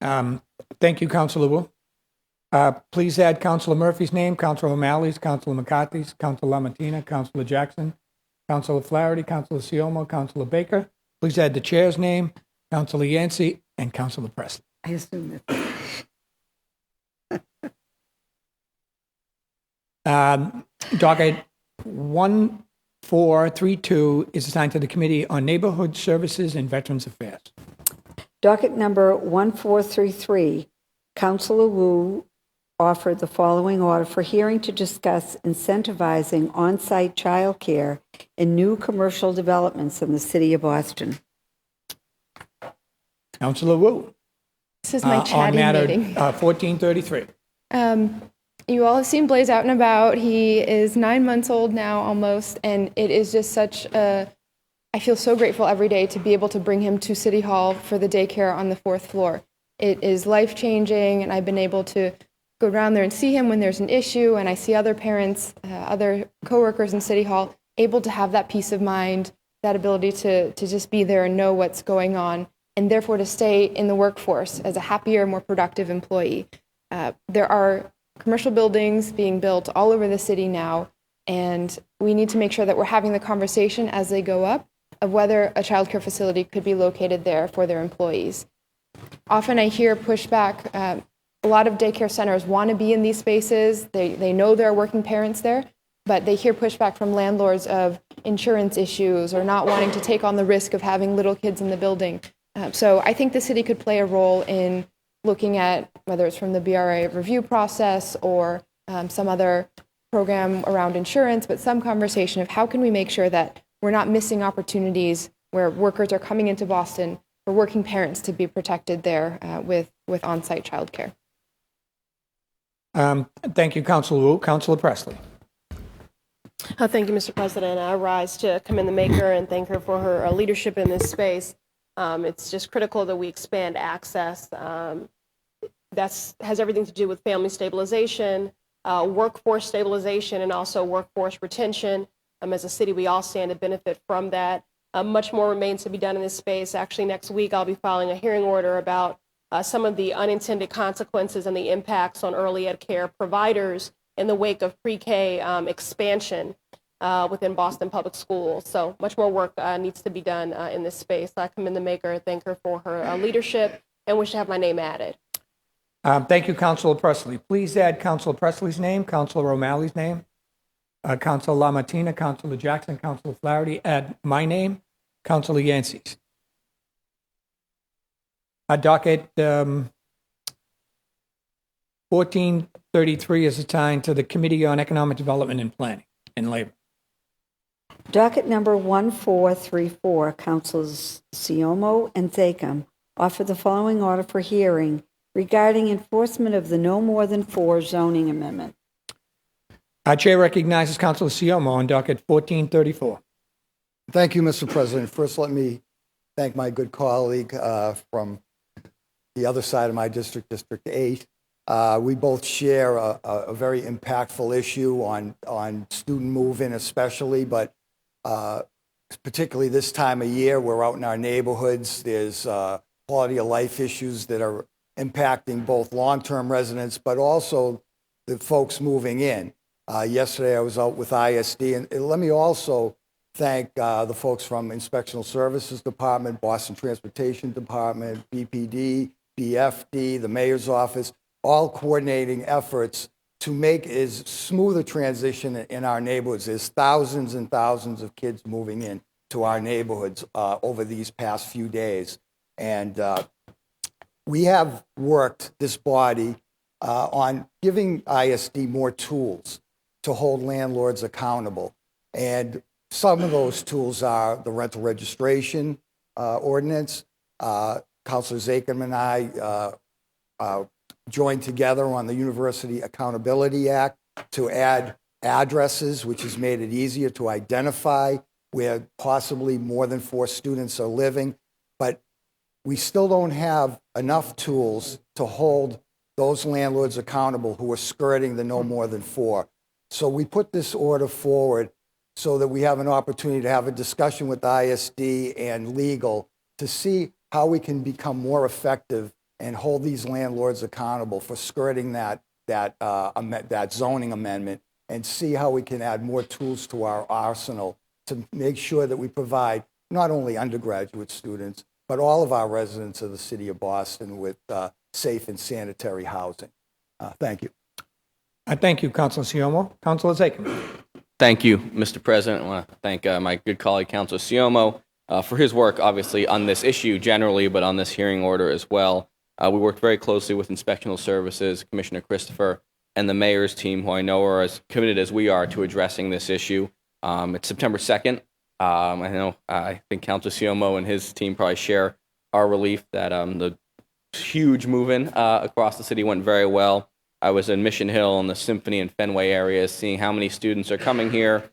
Thank you, Councilor Wu. Please add Councilor Murphy's name, Councilor O'Malley's, Councilor McCarthy's, Councilor LaMattina, Councilor Jackson, Councilor Flaherty, Councilor Siomo, Councilor Baker. Please add the chair's name, Councilor Yancey, and Councilor Presley. I assume that. Docket 1432 is assigned to the Committee on Neighborhood Services and Veterans Affairs. Docket number 1433, Councilor Wu offered the following order for hearing to discuss incentivizing on-site childcare in new commercial developments in the city of Boston. Councilor Wu. This is my on chatty matter meeting. 1433. You all have seen Blaze out and about. He is 9 months old now, almost, and it is just such a. I feel so grateful every day to be able to bring him to City Hall for the daycare on the 4th floor. It is life-changing, and I've been able to go down there and see him when there's an issue, and I see other parents, other coworkers in City Hall able to have that peace of mind, that ability to just be there and know what's going on, and therefore to stay in the workforce as a happier, more productive employee. There are commercial buildings being built all over the city now, and we need to make sure that we're having the conversation as they go up of whether a childcare facility could be located there for their employees. Often I hear pushback. A lot of daycare centers want to be in these spaces. They know there are working parents there, but they hear pushback from landlords of insurance issues or not wanting to take on the risk of having little kids in the building. So I think the city could play a role in looking at whether it's from the BRA review process or some other program around insurance, but some conversation of how can we make sure that we're not missing opportunities where workers are coming into Boston for working parents to be protected there with on-site childcare. Thank you, Councilor Wu. Councilor Presley. Thank you, Mr. President. I rise to commend the maker and thank her for her leadership in this space. It's just critical that we expand access. That has everything to do with family stabilization, workforce stabilization, and also workforce retention. As a city, we all stand to benefit from that. Much more remains to be done in this space. Actually, next week, I'll be filing a hearing order about some of the unintended consequences and the impacts on early ed care providers in the wake of pre-K expansion within Boston Public Schools. So much more work needs to be done in this space. I commend the maker, thank her for her leadership, and wish to have my name added. Thank you, Councilor Presley. Please add Councilor Presley's name, Councilor O'Malley's name, Councilor LaMartina, Councilor Jackson, Councilor Flaherty. Add my name, Councilor Yancey's. Docket 1433 is assigned to the Committee on Economic Development and Planning and Labor. Docket number 1434, Councilors Siomo and Zachem offer the following order for hearing regarding enforcement of the no more than 4 zoning amendment. Our chair recognizes Councilor Siomo on docket 1434. Thank you, Mr. President. First, let me thank my good colleague from the other side of my district, District 8. We both share a very impactful issue on student move-in especially, but particularly this time of year, we're out in our neighborhoods. There's quality of life issues that are impacting both long-term residents, but also the folks moving in. Yesterday, I was out with ISD, and let me also thank the folks from Inspectional Services Department, Boston Transportation Department, BPD, BFD, the Mayor's Office, all coordinating efforts to make as smooth a transition in our neighborhoods. There's thousands and thousands of kids moving in to our neighborhoods over these past few days. And we have worked, this body, on giving ISD more tools to hold landlords accountable. And some of those tools are the rental registration ordinance. Councilor Zachem and I joined together on the University Accountability Act to add addresses, which has made it easier to identify where possibly more than 4 students are living. But we still don't have enough tools to hold those landlords accountable who are skirting the no more than 4. So we put this order forward so that we have an opportunity to have a discussion with ISD and legal to see how we can become more effective and hold these landlords accountable for skirting that zoning amendment, and see how we can add more tools to our arsenal to make sure that we provide not only undergraduate students, but all of our residents of the city of Boston with safe and sanitary housing. Thank you. Thank you, Councilor Siomo. Councilor Zachem. Thank you, Mr. President. I want to thank my good colleague, Councilor Siomo, for his work, obviously, on this issue generally, but on this hearing order as well. We worked very closely with Inspectional Services, Commissioner Christopher, and the mayor's team, who I know are as committed as we are to addressing this issue. It's September 2nd. I think Councilor Siomo and his team probably share our relief that the huge move-in across the city, went very well. I was in Mission Hill and the Symphony and Fenway areas, seeing how many students are coming here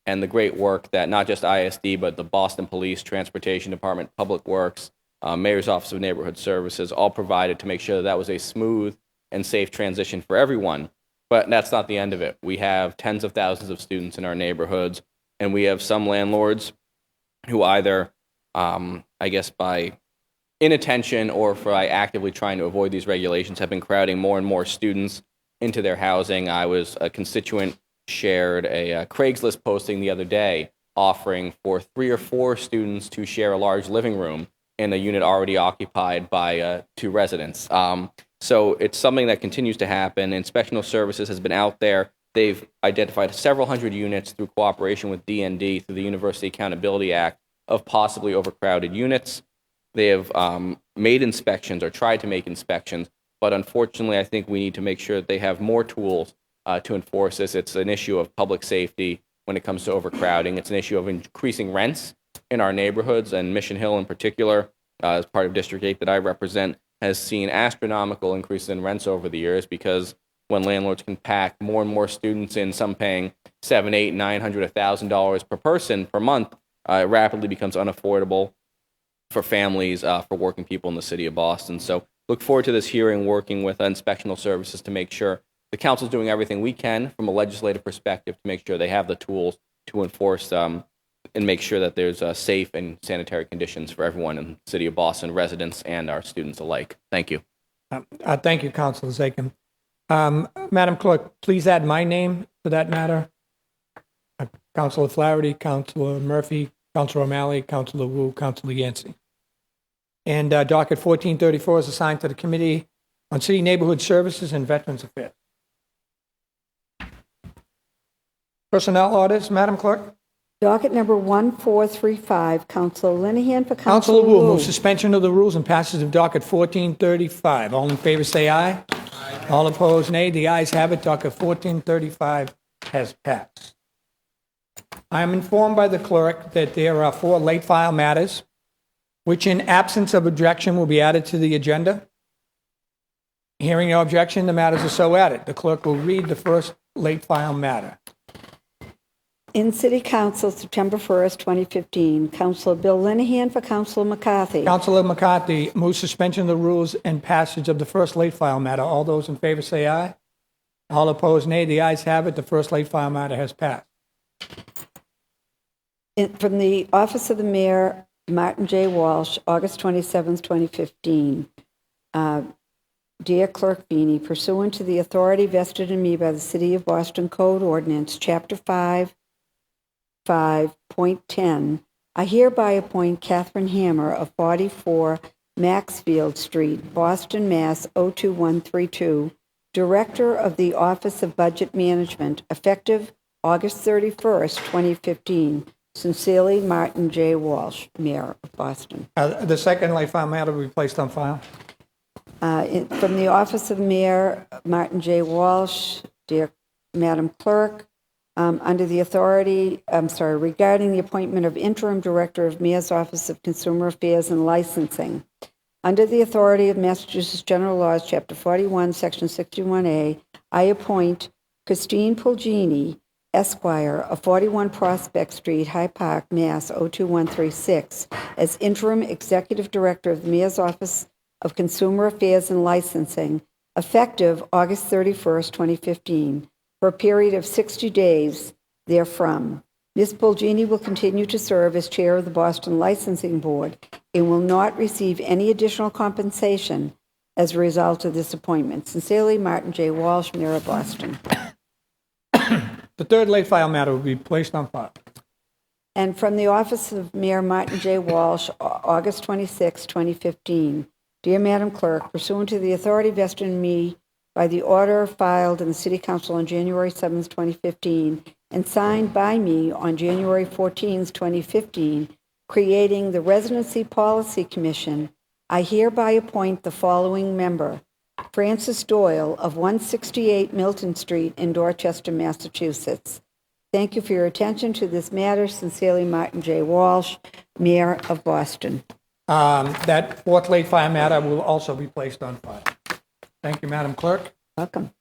and the great work that not just ISD, but the Boston Police, Transportation Department, Public Works, Mayor's Office of Neighborhood Services all provided to make sure that was a smooth and safe transition for everyone. But that's not the end of it. We have tens of thousands of students in our neighborhoods, and we have some landlords who either, I guess, by inattention or by actively trying to avoid these regulations, have been crowding more and more students into their housing. I was a constituent shared a Craigslist posting the other day offering for 3 or 4 students to share a large living room in a unit already occupied by 2 residents. So it's something that continues to happen. Inspectional Services has been out there. They've identified several hundred units through cooperation with DND through the University Accountability Act of possibly overcrowded units. They have made inspections or tried to make inspections, but unfortunately, I think we need to make sure that they have more tools to enforce this. It's an issue of public safety when it comes to overcrowding. It's an issue of increasing rents in our neighborhoods, and Mission Hill in particular, as part of District 8 that I represent, has seen astronomical increases in rents over the years because when landlords can pack more and more students in, some paying $700, $800, $900, $1,000 per person per month, it rapidly becomes unaffordable for families, for working people in the city of Boston. So look forward to this hearing, working with Inspectional Services to make sure the council's doing everything we can from a legislative perspective to make sure they have the tools to enforce and make sure that there's safe and sanitary conditions for everyone in the city of Boston, residents and our students alike. Thank you. Thank you, Councilor Zakin. Madam Clerk, please add my name to that matter. Councilor Flaherty, Councilor Murphy, Councilor O'Malley, Councilor Wu, Councilor Yancey. And docket 1434 is assigned to the Committee on City Neighborhood Services and Veterans Affairs. Personnel orders, Madam Clerk. Docket number 1435, Councilor Linehan for Councilor Councilor Wu, Wu. move suspension of the rules and passage of docket 1435. All in favor say aye. All opposed, nay. The ayes have it. Docket 1435 has passed. I am informed by the clerk that there are 4 late file matters, which in absence of objection will be added to the agenda. Hearing no objection, the matters are so added. The clerk will read the first late file matter. In City Council, September 1st, 2015, Councilor Bill Linehan for Councilor McCarthy. Councilor McCarthy, move suspension of the rules and passage of the first late file matter. All those in favor say aye. All opposed, nay. The ayes have it. The first late file matter has passed. From the Office of the Mayor, Martin J. Walsh, August 27th, 2015. Dear Clerk Feeney, pursuant to the authority vested in me by the City of Boston Code Ordinance, Chapter 5.10, I hereby appoint Catherine Hammer of 44 Maxfield Street, Boston, Mass. 02132, Director of the Office of Budget Management, effective August 31st, 2015. Sincerely, Martin J. Walsh, Mayor of Boston. The second late file matter will be placed on file. From the Office of Mayor, Martin J. Walsh, dear Madam Clerk, under the authority, regarding the appointment of interim director of Mayor's Office of Consumer Affairs and Licensing. Under the authority of Massachusetts General Laws, Chapter 41, Section 61A, I appoint Christine Pulgini, Esquire, of 41 Prospect Street, High Park, Mass. 02136, as interim executive director of the Mayor's Office of Consumer Affairs and Licensing, effective August 31st, 2015, for a period of 60 days therefrom. Ms. Pulgini will continue to serve as chair of the Boston Licensing Board and will not receive any additional compensation as a result of this appointment. Sincerely, Martin J. Walsh, Mayor of Boston. The third late file matter will be placed on file. And from the Office of Mayor Martin J. Walsh, August 26, 2015. Dear Madam Clerk, pursuant to the authority vested in me by the order filed in the City Council on January 7, 2015, and signed by me on January 14, 2015, creating the Residency Policy Commission, I hereby appoint the following member: Francis Doyle of 168 Milton Street in Dorchester, Massachusetts. Thank you for your attention to this matter. Sincerely, Martin J. Walsh, Mayor of Boston. That fourth late file matter will also be placed on file. Thank you, Madam Clerk. Welcome.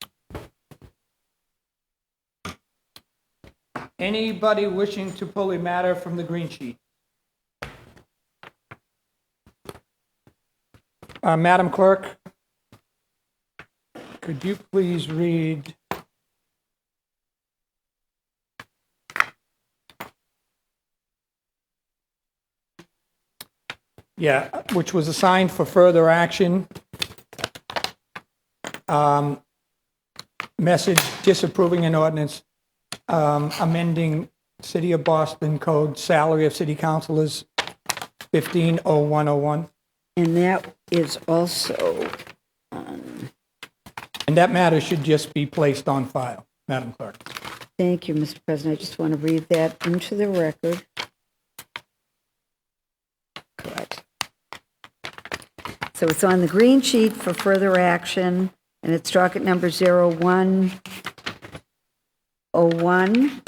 Anybody wishing to pull a matter from the green sheet? Madam Clerk, could you please read which was assigned for further action. Message disapproving an ordinance amending City of Boston Code salary of city councilors 150101. And that is also, And that matter should just be placed on file, Madam Clerk. thank you, Mr. President. I just want to read that into the record. Correct. So it's on the green sheet for further action, and it's docket number 0101,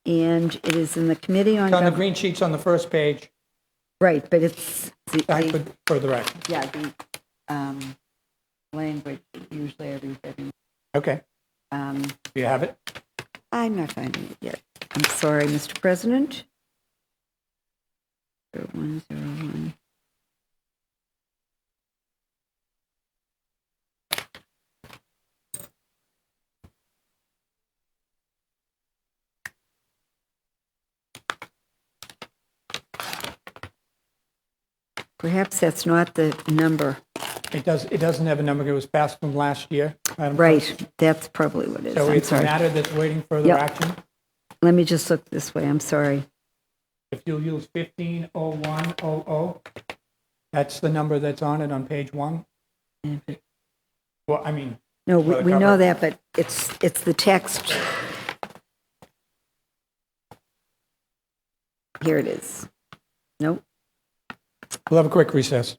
and it is in the Committee on... It's on the green sheets on the first page. Right, but it's... I put further action. Yeah, the language, usually I read that in... Okay. Do you have it? I'm not finding it yet. I'm sorry, Mr. President. 0101. Perhaps that's not the number. It doesn't have a number. It was passed from last year, Madam Clerk. Right, that's probably what it is. So I'm it's a sorry. matter that's waiting further Yep. action. Let me just look this way, I'm sorry. If you'll use 150100, that's the number that's on it on page 1. Well, I mean, No, Well, we know cover. that, but it's the text. Here it is. Nope. we'll have a quick recess.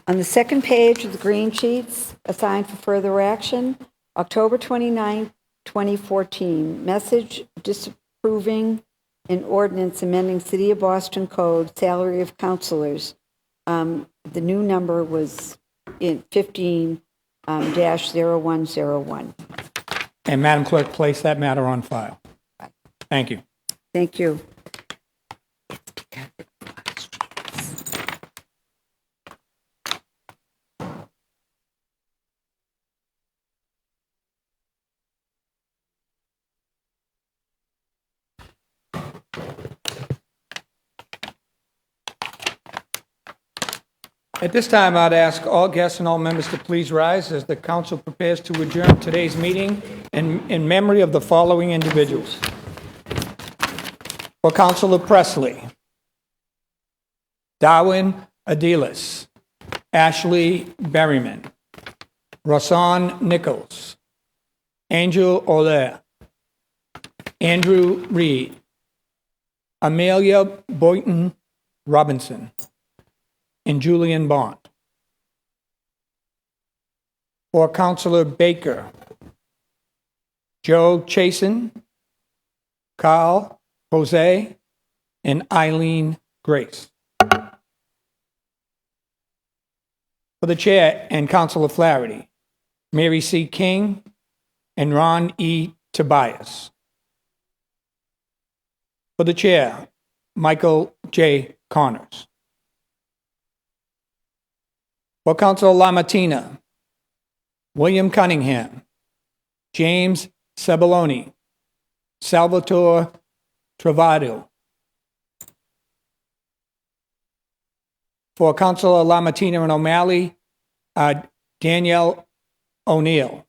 On the second page of the green sheets, assigned for further action, October 29, 2014, message disapproving an ordinance amending City of Boston Code salary of councilors. The new number was in 15-0101. And Madam Clerk, place that matter on file. Thank you. Thank you. At this time, I'd ask all guests and all members to please rise as the council prepares to adjourn today's meeting in memory of the following individuals. For Councilor Presley, Darwin Adilis, Ashley Berryman, Rosan Nichols, Angel Olaire, Andrew Reed, Amelia Boynton Robinson, and Julian Bond. For Councilor Baker, Joe Chasen, Carl Jose, and Eileen Grace. For the Chair and Councilor Flaherty, Mary C. King and Ron E. Tobias. For the Chair, Michael J. Connors. For Councilor LaMattina, William Cunningham, James Cebelloni, Salvatore Travado. For Councilor LaMattina and O'Malley, Danielle O'Neill,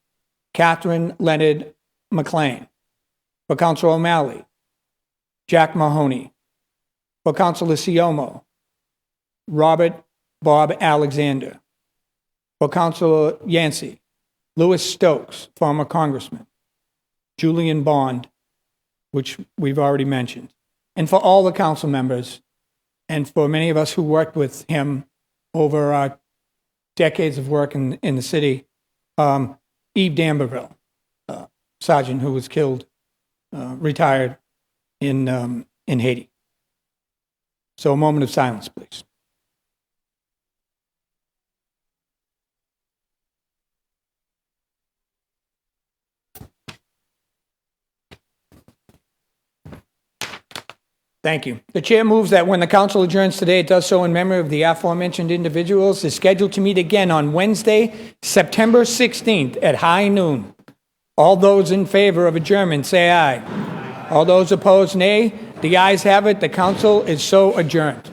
Catherine Leonard McLean. For Councilor O'Malley, Jack Mahoney. For Councilor Siomo, Robert Bob Alexander. For Councilor Yancey, Louis Stokes, former congressman. Julian Bond, which we've already mentioned. And for all the council members, and for many of us who worked with him over our decades of work in the city, Eve d'Amberville, sergeant who was killed, retired in Haiti. So a moment of silence, please. Thank you. The chair moves that when the council adjourns today, it does so in memory of the aforementioned individuals. Is scheduled to meet again on Wednesday, September 16th at high noon. All those in favor of adjournment, say aye. All those opposed, nay. The ayes have it. The council is so adjourned.